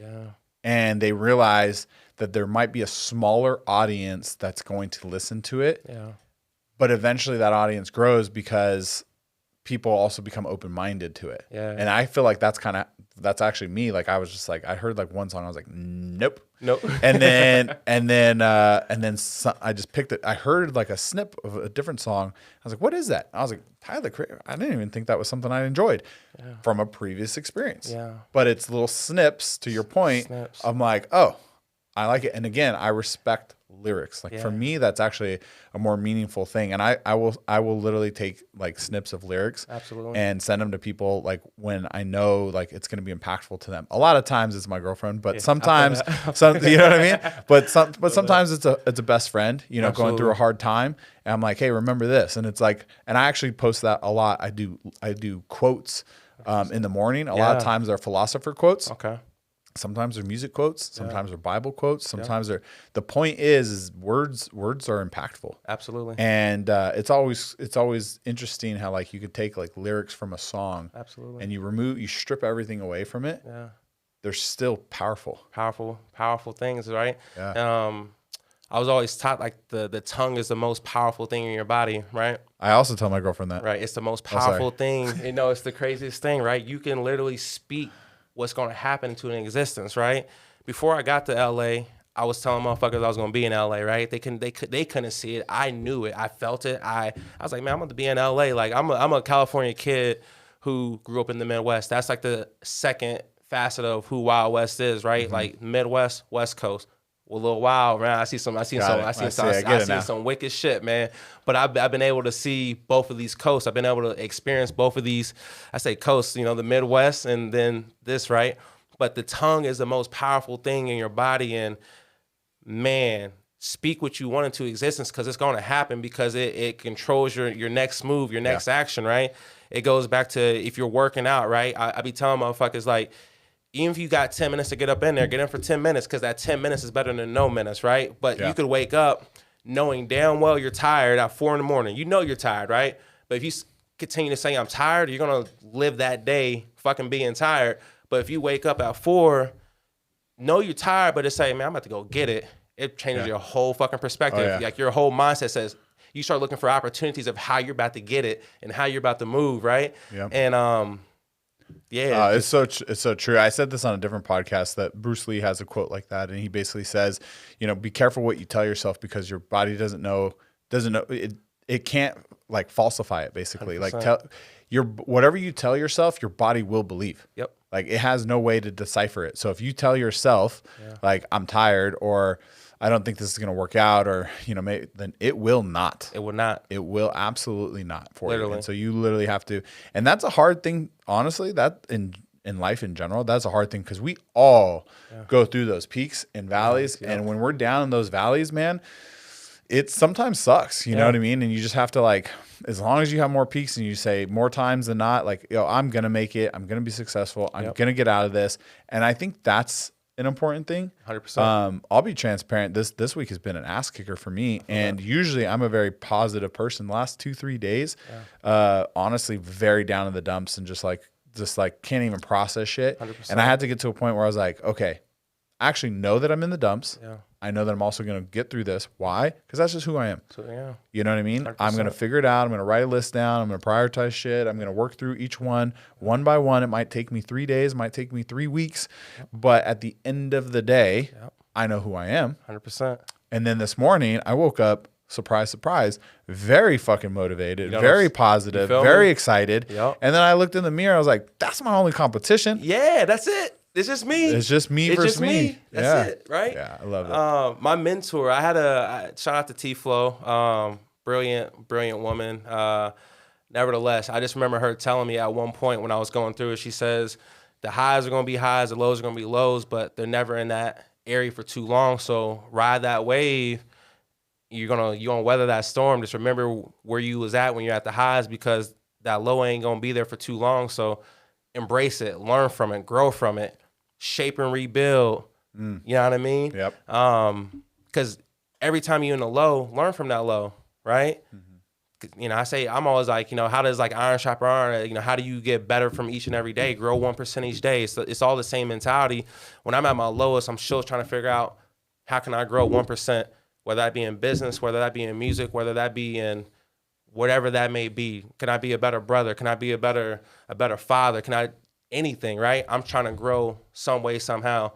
Speaker 1: and they realize that there might be a smaller audience that's going to listen to it.
Speaker 2: Yeah.
Speaker 1: But eventually that audience grows because people also become open-minded to it.
Speaker 2: Yeah.
Speaker 1: And I feel like that's actually me. Like I was just like, I heard like one song, I was like, nope. And then I just picked it. I heard like a snip of a different song. I was like, what is that? I was like, Tyler Creator. I didn't even think that was something I enjoyed from a previous experience.
Speaker 2: Yeah.
Speaker 1: But it's little snips, to your point. I'm like, oh, I like it. And again, I respect lyrics. Like for me, that's actually a more meaningful thing. And I will literally take like snips of lyrics and send them to people, like when I know like it's going to be impactful to them. A lot of times it's my girlfriend, but sometimes you know what I mean? But sometimes it's a best friend, going through a hard time. And I'm like, hey, remember this. And it's like, and I actually post that a lot. I do quotes in the morning. A lot of times they're philosopher quotes.
Speaker 2: Okay. Sometimes
Speaker 1: they're music quotes. Sometimes they're Bible quotes. Sometimes they're. The point is words are impactful.
Speaker 2: Absolutely.
Speaker 1: And it's always interesting how like you could take like lyrics from a song.
Speaker 2: Absolutely.
Speaker 1: And you strip everything away from it.
Speaker 2: Yeah.
Speaker 1: They're still powerful.
Speaker 2: Powerful things, right?
Speaker 1: Yeah.
Speaker 2: I was always taught like the tongue is the most powerful thing in your body, right?
Speaker 1: I also tell my girlfriend that.
Speaker 2: Right. It's the most powerful thing. It's the craziest thing, right? You can literally speak what's going to happen into an existence, right? Before I got to LA, I was telling motherfuckers I was going to be in LA, right? They couldn't see it. I knew it. I felt it. I was like, man, I'm going to be in LA. Like I'm a California kid who grew up in the Midwest. That's like the second facet of who Wild West is, right? Mm-hmm. Like Midwest, West Coast. Well, a little wild, man. I see some wicked shit, man. But I've been able to see both of these coasts. I've been able to experience both of these. I say coasts, the Midwest and then this, right? But the tongue is the most powerful thing in your body, and man, speak what you want into existence, because it's going to happen, because it controls your next move, your next action, right? It goes back to if you're working out, right? I be telling motherfuckers like, even if you got 10 minutes to get up in there, get in for 10 minutes, because that 10 minutes is better than no minutes, right? But you could wake up knowing damn well you're tired at 4 a.m. You know you're tired, right? But if you continue to say I'm tired, you're going to live that day fucking being tired. But if you wake up at 4, know you're tired, but just say, man, I'm about to go get it. It changes your whole fucking perspective. Like your whole mindset says, you start looking for opportunities of how you're about to get it and how you're about to move, right? Yeah. And
Speaker 1: it's so true. I said this on a different podcast that Bruce Lee has a quote like that, and he basically says, be careful what you tell yourself, because your body doesn't know it can't like falsify it, basically. 100%. Like whatever you tell yourself, your body will believe.
Speaker 2: Yep.
Speaker 1: Like it has no way to decipher it. So if you tell yourself like I'm tired, or I don't think this is going to work out, or, maybe, then it will not.
Speaker 2: It will not.
Speaker 1: It will absolutely not for you.
Speaker 2: Literally.
Speaker 1: And so you literally have to, and that's a hard thing, honestly, that in life in general, that's a hard thing, because we all go through those peaks and valleys.
Speaker 2: Yeah.
Speaker 1: And when we're down in those valleys, man, it sometimes sucks. You know what I mean? And you just have to, like, as long as you have more peaks and you say more times than not, like, I'm going to make it. I'm going to be successful. I'm going to get out of this. And I think that's an important thing.
Speaker 2: 100%.
Speaker 1: I'll be transparent. This week has been an ass kicker for me. And usually I'm a very positive person. The last 2-3 days, honestly, very down in the dumps and just like can't even process shit.
Speaker 2: 100%.
Speaker 1: And I had to get to a point where I was like, okay, I actually know that I'm in the dumps.
Speaker 2: Yeah.
Speaker 1: I know that I'm also going to get through this. Why? Because that's just who I am.
Speaker 2: So, yeah.
Speaker 1: You know what I mean?
Speaker 2: 100%.
Speaker 1: I'm going to figure it out. I'm going to write a list down. I'm going to prioritize shit. I'm going to work through each one by one. It might take me 3 days. It might take me 3 weeks. But at the end of the day, I know who I am.
Speaker 2: 100%.
Speaker 1: And then this morning, I woke up, surprise, surprise, very fucking motivated, very positive, very excited.
Speaker 2: Yep.
Speaker 1: And then I looked in the mirror. I was like, that's my only competition.
Speaker 2: Yeah, that's it. It's just me.
Speaker 1: It's just me versus me.
Speaker 2: That's it, right?
Speaker 1: Yeah, I love it.
Speaker 2: My mentor, shout out to T-Flow, brilliant woman. Nevertheless, I just remember her telling me at one point when I was going through it, she says, the highs are going to be highs, the lows are going to be lows, but they're never in that area for too long. So ride that wave. You're gonna weather that storm. Just remember where you was at when you're at the highs, because that low ain't gonna be there for too long. So embrace it, learn from it, grow from it, shape and rebuild. You know what I mean?
Speaker 1: Yep.
Speaker 2: Because every time you're in the low, learn from that low, right? I say, I'm always like, how does like iron sharpen iron? How do you get better from each and every day? Grow 1% each day. So it's all the same mentality. When I'm at my lowest, I'm still trying to figure out how can I grow 1%. Whether that be in business, whether that be in music, whether that be in whatever that may be. Can I be a better brother? Can I be a better father? Anything, right? I'm trying to grow some way, somehow,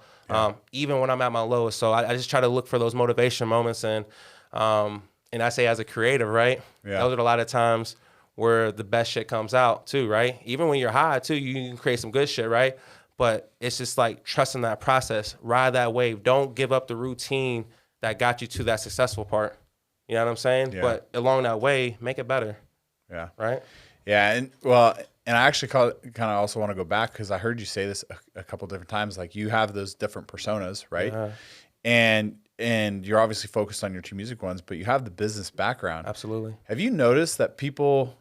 Speaker 2: even when I'm at my lowest. So I just try to look for those motivation moments. And I say as a creative, right?
Speaker 1: Yeah.
Speaker 2: Those are a lot of times where the best shit comes out too, right? Even when you're high too, you can create some good shit, right? But it's just like trusting that process, ride that wave. Don't give up the routine that got you to that successful part. You know what I'm saying?
Speaker 1: Yeah.
Speaker 2: But along that way, make it better.
Speaker 1: Yeah.
Speaker 2: Right?
Speaker 1: Yeah. And I actually kind of also want to go back, because I heard you say this a couple different times. Like, you have those different personas, right? And you're obviously focused on your 2 music ones, but you have the business background.
Speaker 2: Absolutely.
Speaker 1: Have you noticed that people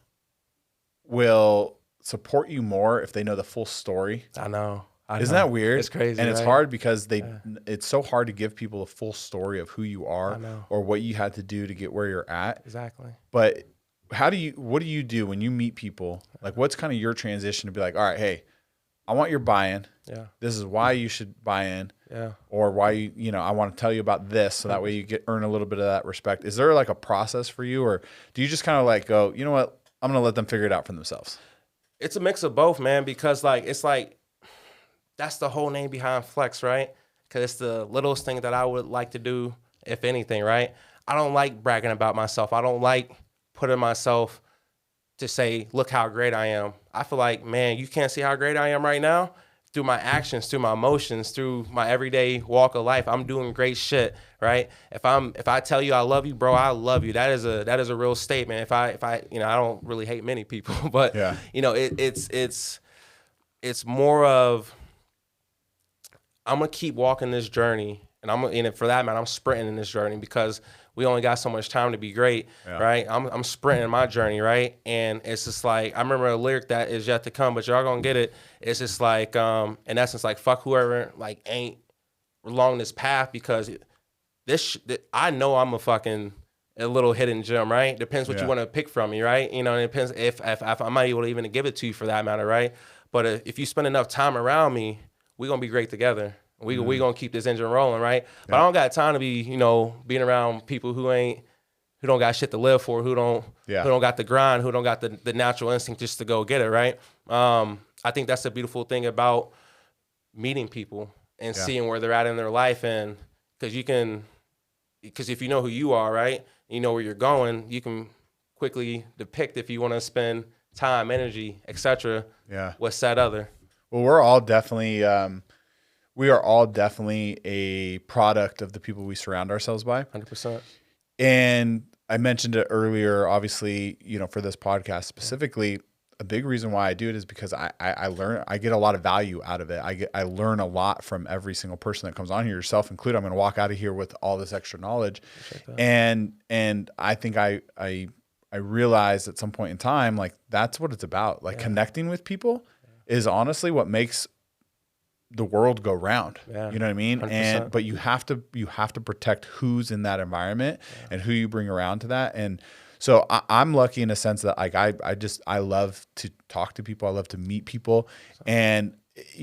Speaker 1: will support you more if they know the full story?
Speaker 2: I know.
Speaker 1: Isn't that weird?
Speaker 2: It's crazy.
Speaker 1: And it's
Speaker 2: right?
Speaker 1: hard because it's so hard to give people a full story of who you are or what you had to do to get where you're at.
Speaker 2: Exactly.
Speaker 1: But what do you do when you meet people? Like, what's kind of your transition to be like, all right, hey, I want your buy-in.
Speaker 2: Yeah.
Speaker 1: This is why you should buy in.
Speaker 2: Yeah.
Speaker 1: Or why I want to tell you about this, so that way you earn a little bit of that respect. Is there like a process for you, or do you just kind of like go, you know what, I'm going to let them figure it out for themselves?
Speaker 2: It's a mix of both, man, because it's like, that's the whole name behind Flex, right? Because it's the littlest thing that I would like to do, if anything, right? I don't like bragging about myself. I don't like putting myself to say, look how great I am. I feel like, man, you can't see how great I am right now? Through my actions, through my emotions, through my everyday walk of life, I'm doing great shit, right? If I tell you I love you, bro, I love you. That is a real statement. If I I don't really hate many people, but it's more of, I'm gonna keep walking this journey, and for that, man, I'm sprinting in this journey, because we only got so much time to be great, right? I'm sprinting my journey, right? And it's just like, I remember a lyric that is yet to come, but y'all gonna get it. It's just like, in essence, like, fuck whoever like ain't along this path, because I know I'm a little hidden gem, right? Depends what you want to pick from me, right? It depends if I'm not able to even give it to you for that matter, right? But if you spend enough time around me, we're going to be great together. We going to keep this engine rolling, right? But I don't got time to be, being around people who don't got shit to live for, who don't got the grind, who don't got the natural instinct just to go get it, right? I think that's the beautiful thing about meeting people and seeing where they're at in their life. And because if you know who you are, right, you know where you're going, you can quickly depict if you want to spend time, energy, etc. with said other.
Speaker 1: Well, we're all definitely we are all definitely a product of the people we surround ourselves by.
Speaker 2: 100%.
Speaker 1: And I mentioned it earlier, obviously, for this podcast specifically, a big reason why I do it is because I learn, I get a lot of value out of it. I learn a lot from every single person that comes on here, yourself included. I'm going to walk out of here with all this extra knowledge. And I think I realized at some point in time, like, that's what it's about. Like, connecting with people is honestly what makes the world go round.
Speaker 2: Yeah.
Speaker 1: You know what I mean?
Speaker 2: 100%.
Speaker 1: But you have to protect who's in that environment and who you bring around to that. And so I'm lucky in a sense that, like, I love to talk to people. I love to meet people. And,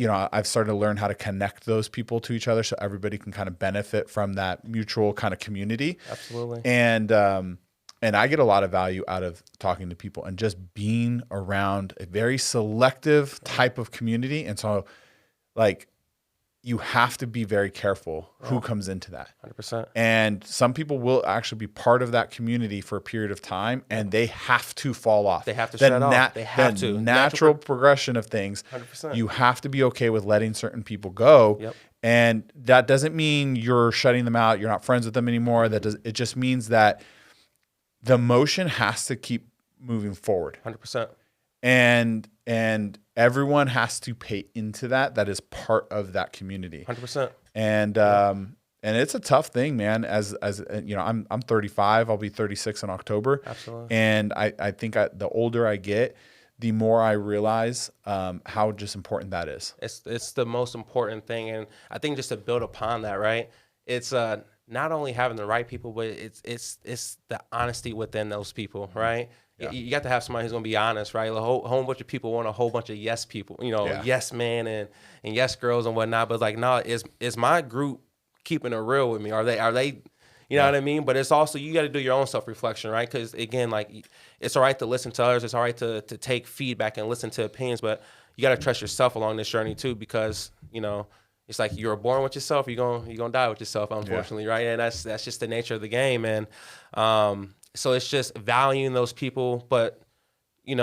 Speaker 1: I've started to learn how to connect those people to each other so everybody can kind of benefit from that mutual kind of community.
Speaker 2: Absolutely.
Speaker 1: And I get a lot of value out of talking to people and just being around a very selective type of community. And so, like, you have to be very careful who comes into that.
Speaker 2: 100%.
Speaker 1: And some people will actually be part of that community for a period of time, and they have to fall off.
Speaker 2: They have to shut off. They have to.
Speaker 1: Natural progression of things.
Speaker 2: 100%.
Speaker 1: You have to be okay with letting certain people go.
Speaker 2: Yep.
Speaker 1: And that doesn't mean you're shutting them out. You're not friends with them anymore. It just means that the motion has to keep moving forward.
Speaker 2: 100%.
Speaker 1: And everyone has to pay into that. That is part of that community.
Speaker 2: 100%.
Speaker 1: And it's a tough thing, man. As I'm 35. I'll be 36 in October.
Speaker 2: Absolutely.
Speaker 1: And I think the older I get, the more I realize how just important that is.
Speaker 2: It's the most important thing, and I think just to build upon that, right? It's not only having the right people, but it's the honesty within those people, right? Yeah. You got to have somebody who's going to be honest, right? A whole bunch of people want a whole bunch of yes people, yes men and yes girls and whatnot. But like, no, is my group keeping it real with me? Are they, you know what I mean? But it's also, you got to do your own self-reflection, right? Because again, like, it's all right to listen to others. It's all right to take feedback and listen to opinions, but you got to trust yourself along this journey too, because, it's like you're born with yourself, you're gonna die with yourself, unfortunately, right? And that's just the nature of the game. And so it's just valuing those people. But you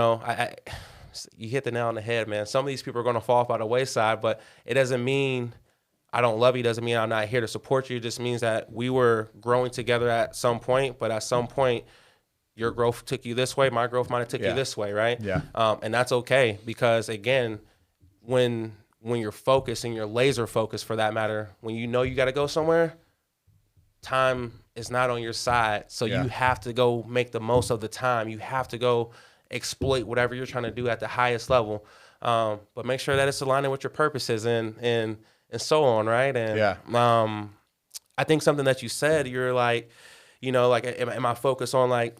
Speaker 2: hit the nail on the head, man. Some of these people are gonna fall by the wayside, but it doesn't mean I don't love you. Doesn't mean I'm not here to support you. It just means that we were growing together at some point, but at some point, your growth took you this way, my growth might have took you this way, right?
Speaker 1: Yeah.
Speaker 2: And that's okay, because again, when you're focused and you're laser focused, for that matter, when you got to go somewhere, time is not on your side. So you have to go make the most of the time. You have to go exploit whatever you're trying to do at the highest level. But make sure that it's aligning with your purposes and so on, right? And I think something that you said, you're like, am I focused on like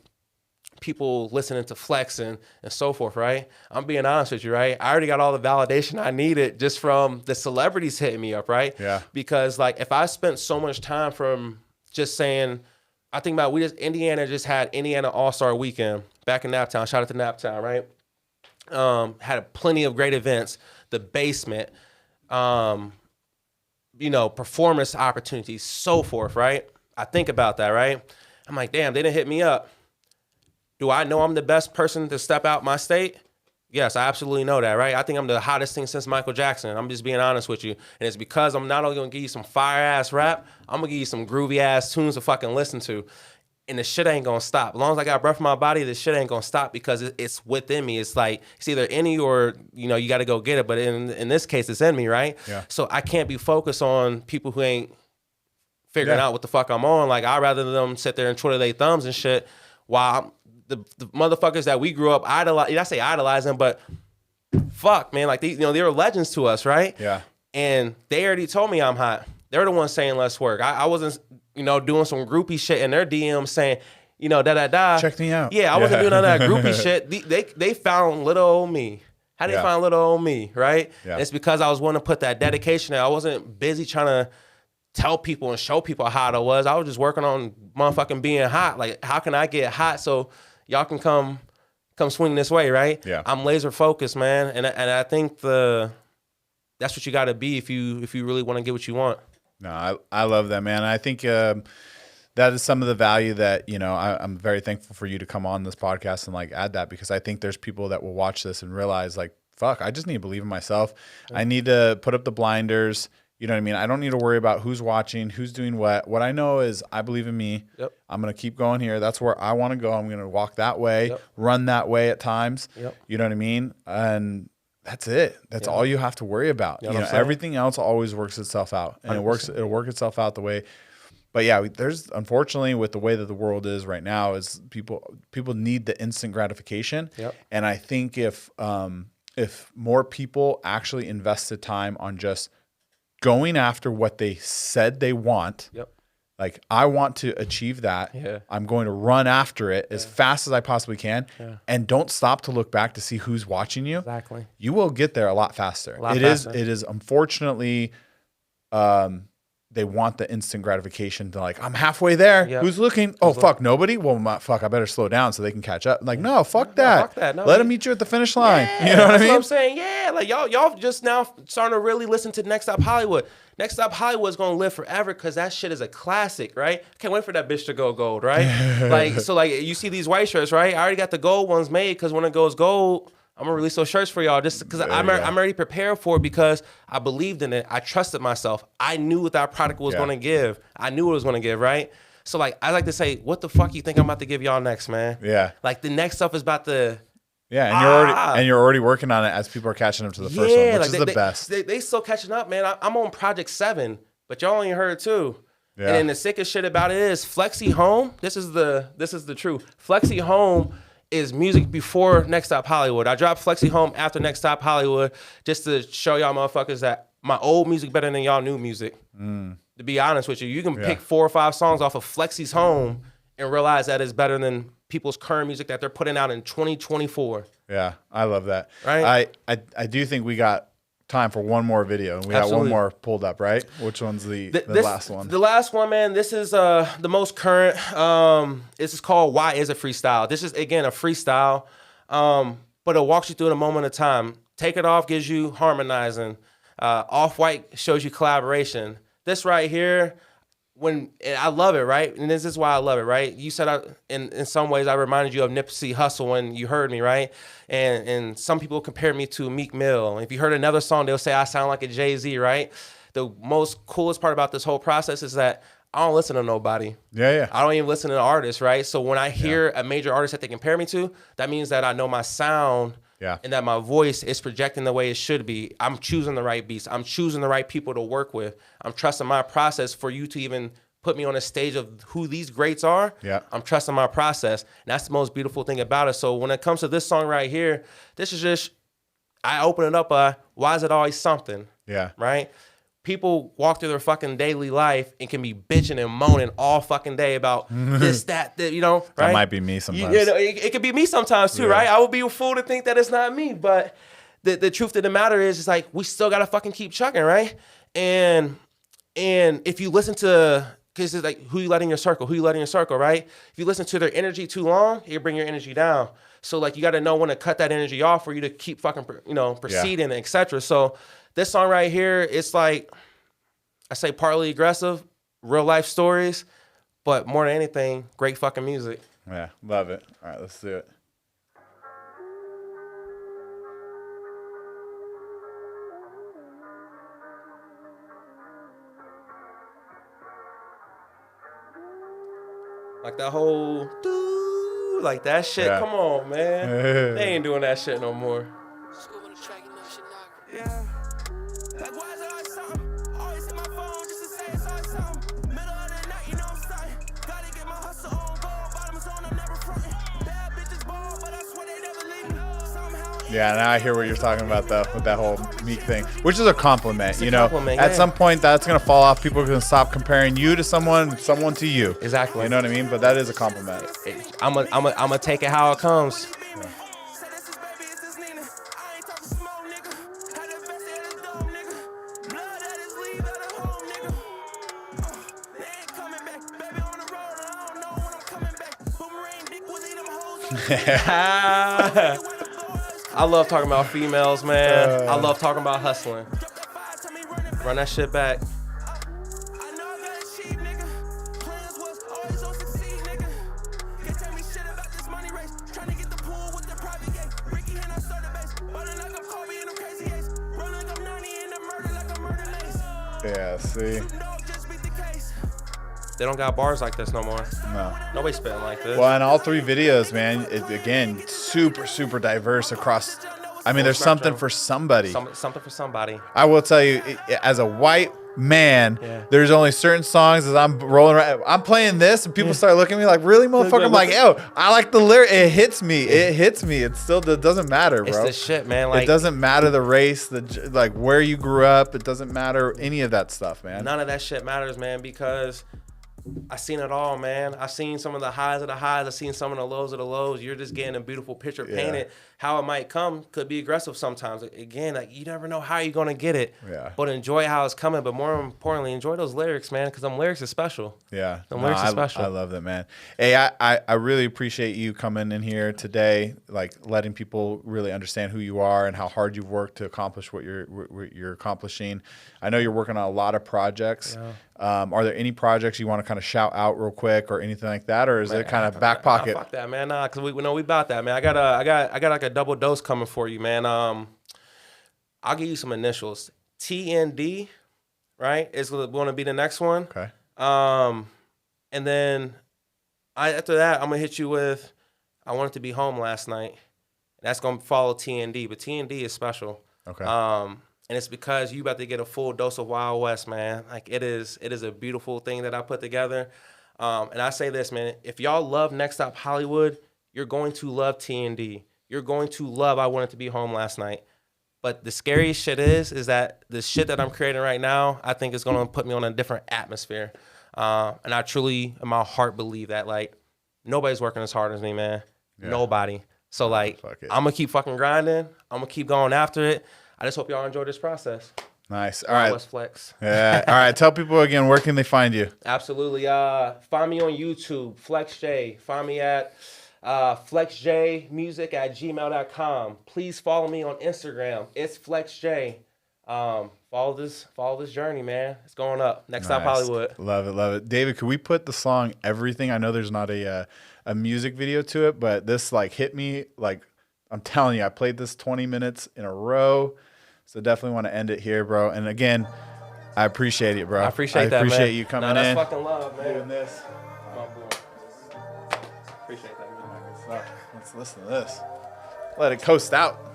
Speaker 2: people listening to Flex and so forth, right? I'm being honest with you, right? I already got all the validation I needed just from the celebrities hitting me up, right?
Speaker 1: Yeah.
Speaker 2: Because like, if I spent so much time from just saying, I think about, Indiana just had Indiana All-Star Weekend back in Naptown. Shout out to Naptown, right? Had plenty of great events, the basement, performance opportunities, so forth, right? I think about that, right? I'm like, damn, they didn't hit me up. Do I know I'm the best person to step out my state? Yes, I absolutely know that, right? I think I'm the hottest thing since Michael Jackson. I'm just being honest with you. And it's because I'm not only going to give you some fire-ass rap, I'm going to give you some groovy-ass tunes to fucking listen to. And the shit ain't going to stop. As long as I got breath in my body, the shit ain't going to stop, because it's within me. It's like, it's either in you or, you got to go get it. But in this case, it's in me, right?
Speaker 1: Yeah.
Speaker 2: So I can't be focused on people who ain't figuring out what the fuck I'm on. Like, I'd rather them sit there and twiddle their thumbs and shit while the motherfuckers that we grew up idolizing, I say idolizing, but fuck, man, like, they were legends to us, right?
Speaker 1: Yeah.
Speaker 2: And they already told me I'm hot. They're the ones saying let's work. I wasn't, doing some groupie shit in their DMs saying, da-da-da.
Speaker 1: Check me out.
Speaker 2: Yeah, I wasn't doing none of that groupie shit. They found little old me. How did they find little old me, right?
Speaker 1: Yeah.
Speaker 2: It's because I was willing to put that dedication in. I wasn't busy trying to tell people and show people how hot I was. I was just working on motherfucking being hot. Like, how can I get hot so y'all can come swing this way, right?
Speaker 1: Yeah.
Speaker 2: I'm laser focused, man, and I think that's what you got to be if you really want to get what you want.
Speaker 1: No, I love that, man. I think that is some of the value that, I'm very thankful for you to come on this podcast and like add that, because I think there's people that will watch this and realize like, fuck, I just need to believe in myself. I need to put up the blinders, You know what I mean? I don't need to worry about who's watching, who's doing what. What I know is I believe in me.
Speaker 2: Yep.
Speaker 1: I'm going to keep going here. That's where I want to go. I'm going to walk that way,
Speaker 2: Yep.
Speaker 1: run that way at times.
Speaker 2: Yep.
Speaker 1: You know what I mean? And that's it. That's all you have to worry about.
Speaker 2: You know
Speaker 1: You know,
Speaker 2: what I'm saying?
Speaker 1: everything else always works itself out. And
Speaker 2: 100%.
Speaker 1: it'll work itself out the way. But yeah, there's unfortunately with the way that the world is right now is people need the instant gratification.
Speaker 2: Yep.
Speaker 1: And I think if more people actually invested time on just going after what they said they want,
Speaker 2: Yep.
Speaker 1: like I want to achieve that.
Speaker 2: Yeah.
Speaker 1: I'm going to run after it as fast as I possibly can, and don't stop to look back to see who's watching you.
Speaker 2: Exactly.
Speaker 1: You will get there a lot faster. It is unfortunately, they want the instant gratification to like, I'm halfway there.
Speaker 2: Yep.
Speaker 1: Who's looking? Oh, fuck, nobody? Well, fuck, I better slow down so they can catch up. Like, no, fuck that.
Speaker 2: Fuck that. No,
Speaker 1: Let them meet you at the finish line.
Speaker 2: Yeah,
Speaker 1: You know what I
Speaker 2: that's
Speaker 1: mean?
Speaker 2: what I'm saying. Yeah, like y'all just now starting to really listen to Next Stop Hollywood. Next Stop Hollywood is gonna live forever because that shit is a classic, right? Can't wait for that bitch to go gold, right? like you see these white shirts, right? I already got the gold ones made because when it goes gold, I'm gonna release those shirts for y'all just because I'm already prepared for it because I believed in it. I trusted myself. I knew what that product was gonna give. I knew what it was gonna give, right? So like I like to say, what the fuck you think I'm about to give y'all next, man?
Speaker 1: Yeah.
Speaker 2: Like the next stuff is about to.
Speaker 1: Yeah, and you're already working on it as people are catching up to the first one, which is the best.
Speaker 2: They still catching up, man. I'm on Project 7, but y'all only heard 2.
Speaker 1: Yeah.
Speaker 2: And then the sickest shit about it is Flexi Home. This is the truth. Flexi Home is music before Next Stop Hollywood. I dropped Flexi Home after Next Stop Hollywood just to show y'all motherfuckers that my old music better than y'all new music. To be honest with you, you can pick 4 or 5 songs off of Flexi's Home and realize that it's better than people's current music that they're putting out in 2024.
Speaker 1: Yeah, I love that.
Speaker 2: Right?
Speaker 1: I do think we got time for one more video, and we got one more pulled up, right? Which one's the last one?
Speaker 2: The last one, man. This is the most current. This is called "Why Is It Freestyle." This is again a freestyle, but it walks you through in a moment of time. Take It Off gives you harmonizing. Off-White shows you collaboration. This right here, and I love it, right? And this is why I love it, right? You said in some ways I reminded you of Nipsey Hussle when you heard me, right? And some people compared me to Meek Mill. If you heard another song, they'll say I sound like a Jay-Z, right? The most coolest part about this whole process is that I don't listen to nobody.
Speaker 1: Yeah.
Speaker 2: I don't even listen to artists, right? So when I hear a major artist that they compare me to, that means that I know my sound.
Speaker 1: Yeah.
Speaker 2: And that my voice is projecting the way it should be. I'm choosing the right beats. I'm choosing the right people to work with. I'm trusting my process for you to even put me on a stage of who these greats are.
Speaker 1: Yeah.
Speaker 2: I'm trusting my process. And that's the most beautiful thing about it. So when it comes to this song right here, this is just, I open it up by, why is it always something?
Speaker 1: Yeah.
Speaker 2: Right? People walk through their fucking daily life and can be bitching and moaning all fucking day about this, that, you know, right?
Speaker 1: That might be me sometimes.
Speaker 2: You know, it could be me sometimes too, right? I would be a fool to think that it's not me, but the truth of the matter is, it's like we still gotta fucking keep chugging, right? And if you listen to, because it's like who you let in your circle, right? If you listen to their energy too long, it'll bring your energy down. So like you gotta know when to cut that energy off for you to keep fucking, proceeding, etc. So this song right here, it's like, I say partly aggressive, real life stories, but more than anything, great fucking music.
Speaker 1: Yeah, love it. All right, let's do it.
Speaker 2: Like that whole, like that shit, come on, man. They ain't doing that shit no more.
Speaker 3: Yeah. Like, why is it always something? Always hit my phone just to say it's always something. Middle of the night, you know I'm starting. Gotta get my hustle on, gold bottoms on, I'm never fronting. Bad bitches ball, but I swear they never leave me. Somehow.
Speaker 1: Yeah, now I hear what you're talking about though, with that whole Meek thing, which is a compliment.
Speaker 2: It's a
Speaker 1: you know,
Speaker 2: compliment,
Speaker 1: at
Speaker 2: yeah.
Speaker 1: some point that's gonna fall off. People are gonna stop comparing you to someone to you.
Speaker 2: Exactly.
Speaker 1: You know what I mean? But that is a compliment.
Speaker 2: I'm gonna take it how it comes. I love talking about females, man. I love talking about hustling. Run that shit back.
Speaker 1: Yeah, see?
Speaker 2: They don't got bars like this no more.
Speaker 1: No.
Speaker 2: Nobody's spitting like this.
Speaker 1: Well, in all three videos, man, again, super, super diverse across. I mean, there's something for somebody.
Speaker 2: Something for somebody.
Speaker 1: I will tell you, as a white man,
Speaker 2: Yeah.
Speaker 1: there's only certain songs as I'm rolling around. I'm playing this, and people start looking at me like, really, motherfucker? I'm like, yo, I like the lyric. It hits me. It hits me. It still doesn't matter, bro.
Speaker 2: It's the shit, man. Like,
Speaker 1: it doesn't matter the race, like where you grew up. It doesn't matter any of that stuff, man.
Speaker 2: none of that shit matters, man, because I seen it all, man. I seen some of the highs of the highs. I seen some of the lows of the lows. You're just getting a beautiful picture painted. How it might come could be aggressive sometimes. Again, like, you never know how you're gonna get it.
Speaker 1: Yeah.
Speaker 2: But enjoy how it's coming. But more importantly, enjoy those lyrics, man, because them lyrics are special.
Speaker 1: Yeah.
Speaker 2: Them lyrics are special.
Speaker 1: I love that, man. Hey, I really appreciate you coming in here today, like letting people really understand who you are and how hard you've worked to accomplish what you're accomplishing. I know you're working on a lot of projects.
Speaker 2: Yeah.
Speaker 1: Are there any projects you want to kind of shout out real quick or anything like that, or is it kind of back pocket?
Speaker 2: Fuck that, man. Nah, cause we know we about that, man. I got like a double dose coming for you, man. I'll give you some initials. TND, right? Is going to be the next one.
Speaker 1: Okay.
Speaker 2: And then after that, I'm gonna hit you with I Wanted to Be Home Last Night. That's gonna follow TND, but TND is special.
Speaker 1: Okay.
Speaker 2: And it's because you about to get a full dose of Wild West, man. Like, it is a beautiful thing that I put together. And I say this, man, if y'all love Next Stop Hollywood, you're going to love TND. You're going to love I Wanted to Be Home Last Night. But the scariest shit is that the shit that I'm creating right now, I think is going to put me on a different atmosphere. And I truly, in my heart, believe that, like, nobody's working as hard as me, man. Yeah. Nobody. So, like, I'm going to keep fucking grinding. I'm going to keep going after it. I just hope y'all enjoy this process.
Speaker 1: Nice. All right.
Speaker 2: Wildwest Flex.
Speaker 1: Yeah. All right. Tell people again, where can they find you?
Speaker 2: Absolutely. Find me on YouTube, FlexJ. Find me at flexjmusic@gmail.com. Please follow me on Instagram. It's FlexJ. Follow this journey, man. It's going up. Next Stop Hollywood.
Speaker 1: Love it, love it. David, could we put the song Everything? I know there's not a music video to it, but this like hit me like, I'm telling you, I played this 20 minutes in a row. So definitely want to end it here, bro. And again, I appreciate it, bro.
Speaker 2: I appreciate that, man.
Speaker 1: You coming in.
Speaker 2: That's fucking love, man.
Speaker 1: Doing this.
Speaker 2: My boy. Appreciate that, man.
Speaker 1: Let's listen to this. Let it coast out.